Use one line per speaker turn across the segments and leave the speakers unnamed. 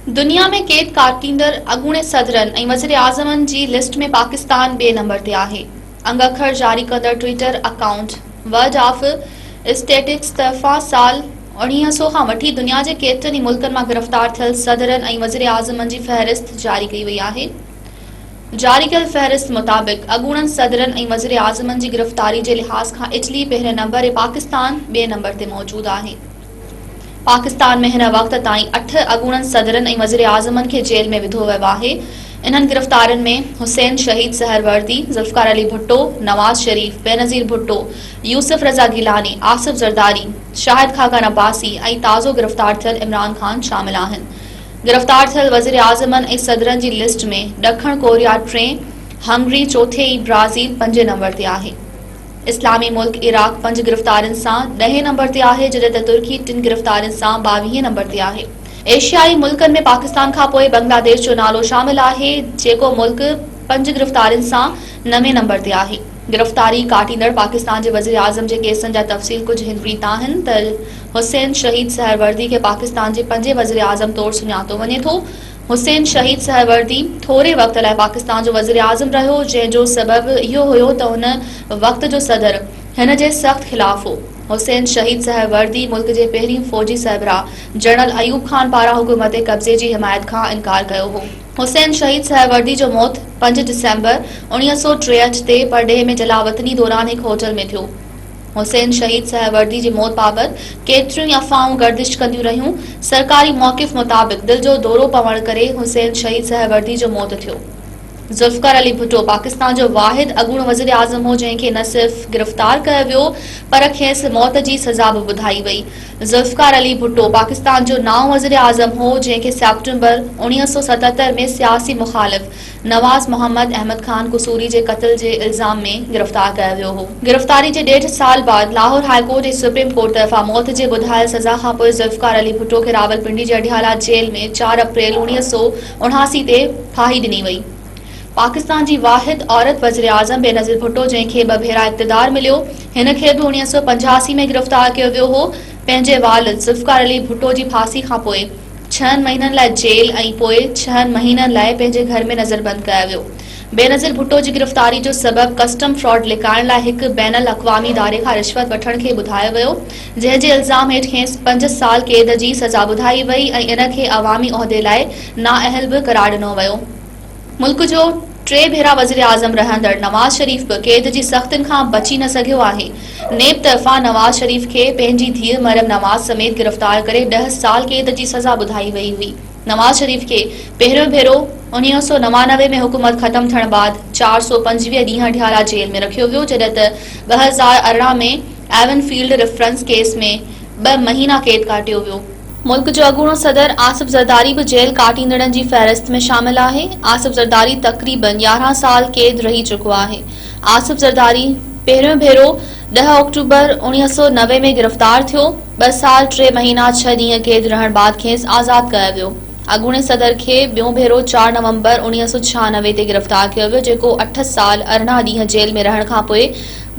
दुनिया में कैद काटींदड़ अॻूणे सदरन ऐं वज़ीर आज़मन जी लिस्ट में पाकिस्तान ॿिए नंबर ते आहे। अंग अखर जारी कंदड़ Twitter account word of statistics तरफ़ां साल 1900 खां वठी दुनिया जे केतिरनि ई मुल्कनि मां गिरफ़्तार थियल सदरन ऐं वज़ीर आज़मन जी फ़हरिस्त जारी कई वई आहे। जारी कयल फ़हरिस्त मुताबिक़ अॻूणनि सदरन ऐं वज़ीर आज़मन जी गिरफ़्तारी जे लिहाज़ खां इटली पहिरें नंबर ऐं पाकिस्तान ॿिए नंबर ते मौजूदु आहे। पाकिस्तान में हिन वक़्त ताईं 8 अॻूणनि सदरन ऐं वज़ीर आज़मन खे जेल में विधो वियो आहे। इन्हनि गिरफ़्तारियुनि में हुसैन शहीद सहरवर्दी, ज़ुल्फ़िकार अली भुट्टो, नवाज़ शरीफ, बेनज़ीर भुट्टो, यूसुफ रज़ा गिलानी, आसिफ ज़रदारी, शाहिद खाकान अब्बासी ऐं ताज़ो गिरफ़्तार थियल इमरान खान शामिल आहिनि। गिरफ़्तार थियल वज़ीर आज़मन ऐं सदरन जी लिस्ट में ॾखण कोरिया 3, हंगरी 4 ऐं ब्राज़ील 5 नंबर ते आहे। इस्लामी मुल्क इराक 5 गिरफ़्तारियुनि सां 10 नंबर ते आहे, जॾहिं त तुर्की 3 गिरफ़्तारियुनि सां 22 नंबर ते आहे। एशियाई मुल्कनि में पाकिस्तान खां पोइ बांग्लादेश जो नालो शामिल आहे, जेको मुल्क 5 गिरफ़्तारियुनि सां 9 नंबर ते आहे। गिरफ़्तारी काटींदड़ पाकिस्तान जे वज़ीर आज़म जे केसनि जा तफ़सील कुझु हिन रीति आहिनि त हुसैन शहीद सहरवर्दी खे पाकिस्तान जे 5 वज़ीर आज़म तौरु सुञातो वञे थो। हुसैन शहीद सहरवर्दी थोरे वक़्त लाइ पाकिस्तान जो वज़ीर आज़म रहियो, जंहिंजो सबबु इहो हुयो त हुन वक़्त जो सदर हिन जे सख़्त ख़िलाफ़ हो। हुसैन शहीद सहरवर्दी मुल्क जे पहिरीं फ़ौजी सरबराह जनरल अयूब खान पारां हुकूमत कब्ज़े जी हिमायत खां इनकार कयो हो। हुसैन शहीद सहरवर्दी जो मौत 5 दिसंबर 1963 ते परडेह में जलावतनी दौरान हिकु होटल में थियो। हुसैन शहीद सहरवर्दी जी मौत बाबति केतिरियूं ई अफ़वाहूं गर्दिश कंदियूं रहियूं। सरकारी मौक़िफ़ मुताबिक़ दिल जो दौरो पवण करे हुसैन शहीद सहरवर्दी जो मौत थियो। ज़ुल्फ़िकार अली भुट्टो पाकिस्तान जो वाहिद अॻूणो वज़ीर आज़म हो, जंहिंखे न सिर्फ़ गिरफ़्तार कयो वियो पर खेसि मौत जी सज़ा बि ॿुधाई वई। ज़ुल्फ़िकार अली भुट्टो पाकिस्तान जो 9 वज़ीर आज़म हो, जंहिंखे सेप्टेम्बर 1977 में सियासी मुख़ालिफ़ नवाज़ मोहम्मद अहमद खान कुसूरी जे क़त्ल जे इल्ज़ाम में गिरफ़्तार कयो वियो हो। गिरफ़्तारी जे 1.5 साल बाद लाहौर हाई कोर्ट ऐं सुप्रीम कोर्ट तरफ़ां मौत जे ॿुधायल सज़ा खां पोइ ज़ुल्फ़िकार अली भुट्टो खे रावलपिंडी जे अडियाला जेल में 4 अप्रैल 1979 ते फाही ॾिनी वई। पाकिस्तान जी वाहिद औरत वज़ीर आज़म बेनज़ीर भुट्टो, जंहिंखे 2 भेरा इक़्तिदार मिलियो, हिन खे बि 1985 में गिरफ़्तार कयो वियो हो। पंहिंजे वालिद ज़ुल्फ़िकार अली भुट्टो जी फांसी खां पोइ 6 महीननि लाइ जेल ऐं पोइ 6 महीननि लाइ पंहिंजे घर में नज़रबंद कयो वियो। बेनज़ीर भुट्टो जी गिरफ़्तारी जो सबबु कस्टम फ्रॉड लिकाइण लाइ हिकु बैनुल अक़वामी इदारे खां रिश्वत वठण खे ॿुधायो वियो, जंहिं जे इल्ज़ाम हेठि खेसि 5 साल क़ैद जी सज़ा ॿुधाई वई ऐं इन खे अवामी उहिदे लाइ नाअहल बि करार ॾिनो वियो। मुल्क जो 3 भेरा वज़ीर आज़म रहंदड़ नवाज़ शरीफ बि क़ैद जी सख़्तियुनि खां बची न सघियो आहे। नेब तरफ़ां नवाज़ शरीफ खे पंहिंजी धीअ मरियम नवाज़ समेत गिरफ़्तार करे 10 साल क़ैद जी सज़ा ॿुधाई वई हुई। नवाज़ शरीफ खे पहिरियों भेरो 1999 में हुकूमत ख़त्म थियण बाद 425 ॾींहं अडियाला जेल में रखियो वियो, जॾहिं त 2018 में एवन फील्ड रेफरेंस केस में 2 महीना क़ैद काटियो वियो। मुल्क जो अॻूणो सदर आसिफ ज़रदारी बि जेल काटींदड़नि जी फ़हरिस्त में शामिल आहे। आसिफ ज़रदारी तक़रीबन 11 साल क़ैद रही चुको आहे। आसिफ ज़रदारी पहिरियों भेरो 10 अक्टूबर 1990 में गिरफ़्तार थियो। 2 साल 3 महीना 6 ॾींहं क़ैद रहण बाद खेसि आज़ाद कयो वियो। अॻूणे सदर खे ॿियों भेरो 4 नवंबर 1996 ते गिरफ़्तार कयो वियो, जेको 8 साल 18 ॾींहं जेल में रहण खां पोइ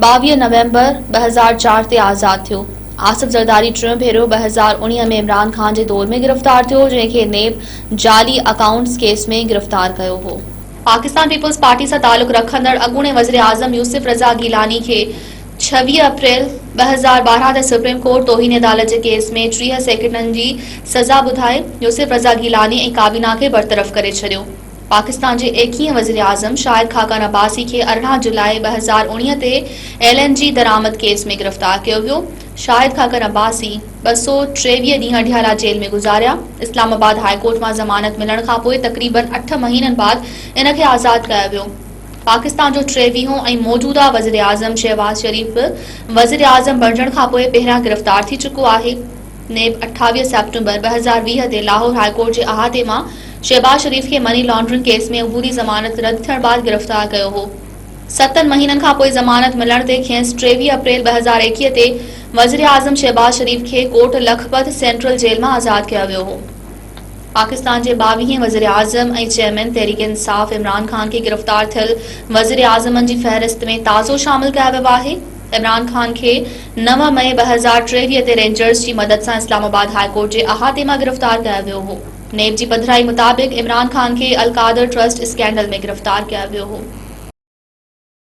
22 नवंबर 2004 ते आज़ाद थियो। आसिफ ज़रदारी 3 भेरो 2019 में इमरान खान जे दौर में गिरफ़्तार थियो, जंहिंखे नेब जाली अकाउंट्स केस में गिरफ़्तार कयो हो। पाकिस्तान पीपल्स पार्टी सां तालुक़ रखंदड़ अॻूणे वज़ीर आज़म यूसुफ रज़ा गिलानी खे 26 अप्रैल 2012 ते सुप्रीम कोर्ट तौहीन अदालत जे केस में 30 सेकंडनि जी सज़ा ॿुधाए यूसुफ रज़ा गिलानी ऐं काबीना खे बरतरफ़ करे छॾियो। पाकिस्तान जे 21 वज़ीर आज़म शाहिद खाकान अब्बासी खे 18 जुलाई 2019 ते LNG दरामद केस में गिरफ़्तार कयो वियो। शाहिद खाकान अब्बासी 223 ॾींहं अडियाला जेल में गुज़ारिया। इस्लामाबाद हाई कोर्ट मां ज़मानत मिलण खां पोइ तक़रीबन 8 महीननि बाद इन खे आज़ाद कयो वियो। पाकिस्तान जो 23हों ऐं मौजूदा वज़ीर आज़म शहबाज शरीफ वज़ीर आज़म बणजण खां पोइ पहिरियां गिरफ़्तार थी चुको आहे। नेब 28 सेप्टेम्बर 2020 ते लाहौर हाई कोर्ट जे अहाते मां शहबाज शरीफ खे मनी लॉन्ड्रिंग केस में अबूरी ज़मानत रद्द थियण बाद गिरफ़्तार कयो हो। 7 महीननि खां पोइ ज़मानत मिलण ते खेसि 23 अप्रैल 2021 ते वज़ीर आज़म शहबाज शरीफ खे कोट लखपत सेंट्रल जेल मां आज़ाद कयो वियो हो। पाकिस्तान जे 22 वज़ीर आज़म ऐं चेयरमैन तहरीक इंसाफ़ इमरान खान खे गिरफ़्तार थियल वज़ीर आज़मनि जी फ़हरिस्त में ताज़ो शामिल कयो वियो आहे। इमरान खान खे 9 मई 2023 ते रेंजर्स जी मदद सां इस्लामाबाद हाई कोर्ट जे अहाते मां गिरफ़्तार कयो वियो हो। नेब जी पधिराई मुताबिक़ इमरान ख़ान खे अलकादर ट्रस्ट स्कैंडल में गिरफ़्तार किया वियो हो।